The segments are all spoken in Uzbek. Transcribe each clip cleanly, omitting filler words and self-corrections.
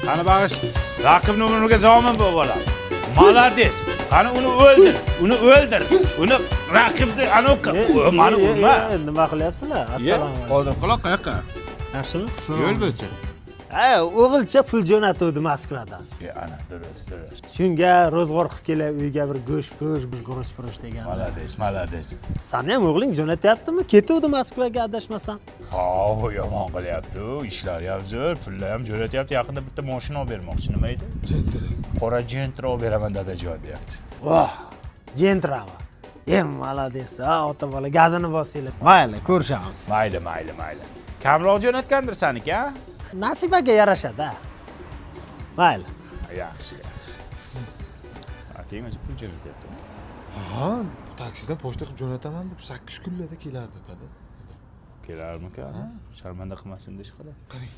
Qani bag'ish, raqibni umriga zomin bo'lib oladi. Молодец. Qani uni o'ldir. Uni raqibni mani urma. Nima qilyapsizlar? Assalomu alaykum. Qoldim quloq qayoqqa? Yaxshimi? Yo'l bo'lsin. O'g'ilcha pul jo'natuvdi Moskvadan. Ana, durust. Shunga ro'zg'or qilib kelay, uyga bir go'sht, guruch degan. Молодец. Sani ham o'g'ling jo'natyaptimi? Ketuvdi Moskvaga adashmasam. Ha, yomon qilyapti. Ishlari ham zo'r, pullar ham jo'natyapti. Yaqinda bitta mashina olib bermoqchi, nima edi? Qora Gentra olib beraman dadajon deyapti. Gentrava. Молодец. Ota bola gazini bosinglar. Mayli, ko'rishamiz. Mayli. Kamroq jo'natgandir saniki, a? Nasibaga yarashadi. Mayli. Yaxshi. Akang o'zi pul jo'natyaptimi? Ha, taksidan pochta qilib jo'nataman deb 8 kunlarda kelardi dedi. Kelarmikan? Sharmanda qilmasin desh qiladi. Qarang.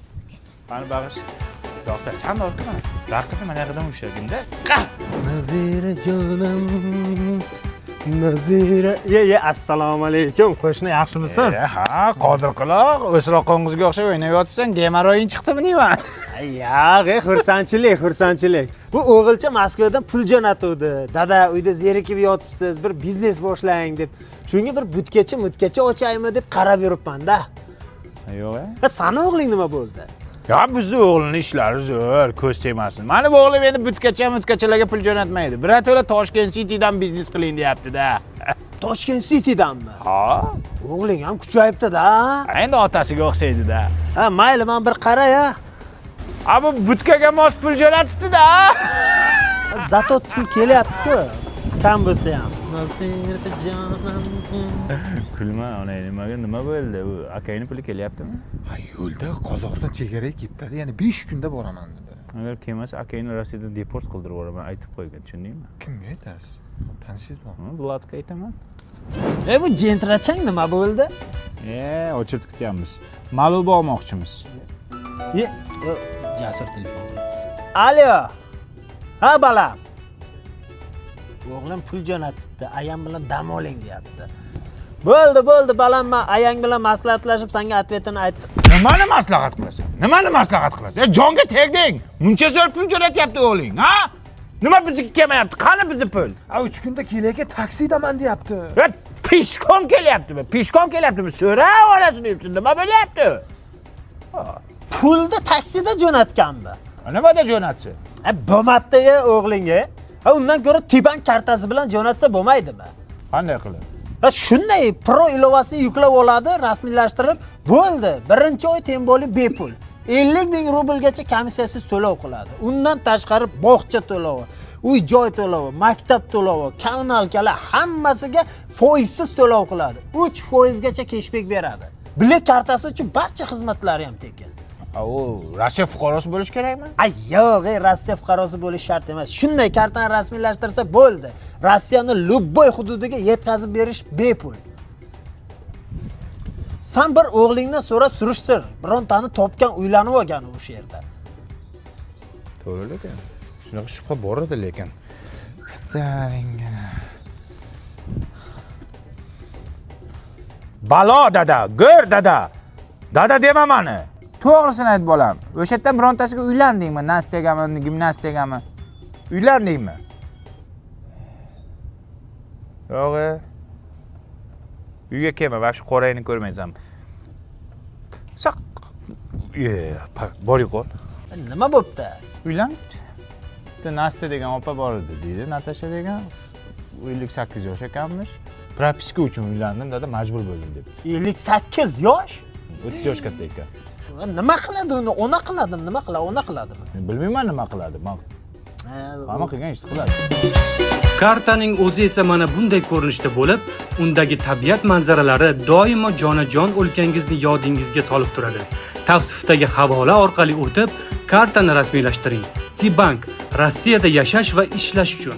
Qani bag'ish. Doktor, sen borkimi? Raqibni mana yerdan ushlagin-da. Nazira jonim. Assalomu alaykum. Qo'shni yaxshimisiz? Ha, Qodir quloq, o'sroqong'izga o'xshab o'ynab yotibsan, gemoroyin chiqdimi deyman. Yo'q, xursandchilik. Bu o'g'ilcha Moskvadan pul jo'natuvdi. Dada, uyda zerikib yotibsiz, bir biznes boshlang deb. Shunga bir mutkacha ochaymi deb qarab yuribman-da. Yo'q-a? Sani o'g'ling nima bo'ldi? Ya bizni o'g'lining ishlari zo'r, ko'z tegmasin. Mana bu o'g'lim endi mutkachalarga pul jo'natmaydi. Birato'la Toshkent City'dan biznes qiling deyapti-da. Toshkent City'danmi? Ha. O'g'ling ham kuchayibdi-da. Endi otasiga o'xshaydi-da. Ha, mayli, men bir qaray-a. Bu butkaga mos pul jo'natibdi-da. Zato pul kelyapti-ku. Kam bo'lsa ham. Nazira jonim. Kulma, ona nima bo'ldi? Bu akangning puli kelyaptimi? Ha, yo'lda Qozog'iston chegaraga ketdi. Ya'ni 5 kunda boraman dedi. Agar kelmasa, akangni Rossiyadan deport qildirib yuboraman, aytib qo'ygan, tushundingmi? Kimga aytasiz? Tanishingizmi? Vladga aytaman. Bu jentrachang nima bo'ldi? Ochirib kutyapmiz. Ma'lum olmoqchimiz. Jasur telefon. Alo. Ha, balam. O'g'lim pul jo'natibdi. Ayam bilan dam oling deyapti. Bo'ldi, balam, men ayang bilan maslahatlashib senga atvetini aytdim. Nimani maslahat qilasan? Jonga tegding. Muncha zo'r pul jo'natyapti o'g'ling, ha? Nima bizniki kelmayapti? Qani bizni pul? 3 kunda kelayotgan taksidaman deyapti. Pishkom kelyaptimi? So'ra olasini yursin. Nima bo'lyapti? Pulni taksida jo'natganmi? Nimada jo'natsin? Bo'lmabdi-ya o'g'linga. Undan ko'ra Tibank kartasi bilan jo'natsa bo'lmaydimi? Qanday qilib? Shunday Pro ilovasini yuklab oladi, rasmiylashtirib, bo'ldi. Birinchi oy temboli bepul. 50,000 rublgacha komissiyasiz to'lov qiladi. Undan tashqari bog'cha to'lovi, uy-joy to'lovi, maktab to'lovi, kommunalkalar hammasiga foizsiz to'lov qiladi. 3% gacha cashback beradi. Bilet kartasi uchun barcha xizmatlari ham tekin. U Rossiya fuqarosi bo'lish kerakmi? Yo'q, Rossiya fuqarosi bo'lish shart emas. Shunday kartani rasmiylashtirsa bo'ldi. Rossiyaning любой hududiga yetkazib berish bepul. Sen bir o'g'lingdan so'rab surishtir. Birontani topgan, uylanib olgan o'sha yerda. To'g'ri ekan. Shunaqa shubha bor edi lekin. Balo dada, go'r dada. Dada dema meni. To'g'risini ayt bolam. O'sha yerdan birontasiga uylandingmi? Nastiyagami, gimnastiyagami? Uylandingmi? Yo'q. Uyga kelma, va shu qorayni ko'rmaysan. Saq. Boring qo'l. Nima bo'pti? Uylanibdi. Nastya degan opa bor edi, deydi. Natasha degan 58 yosh ekanmish. Propiska uchun uylandim, dada majbur bo'ldim debdi. 58 yosh? 30 yosh katta ekan. Nima qiladi uni? Ona qiladimi? Nima qiladi? Ona qiladimi? Bilmayman nima qiladi. Hamma qilgan ishni qiladi. Kartaning o'zi esa mana bunday ko'rinishda bo'lib, undagi tabiat manzaralari doimo jonajon o'lkangizni yodingizga solib turadi. Tavsifdagi havola orqali o'tib, kartani rasmiylashtiring. Tibank Rossiyada yashash va ishlash uchun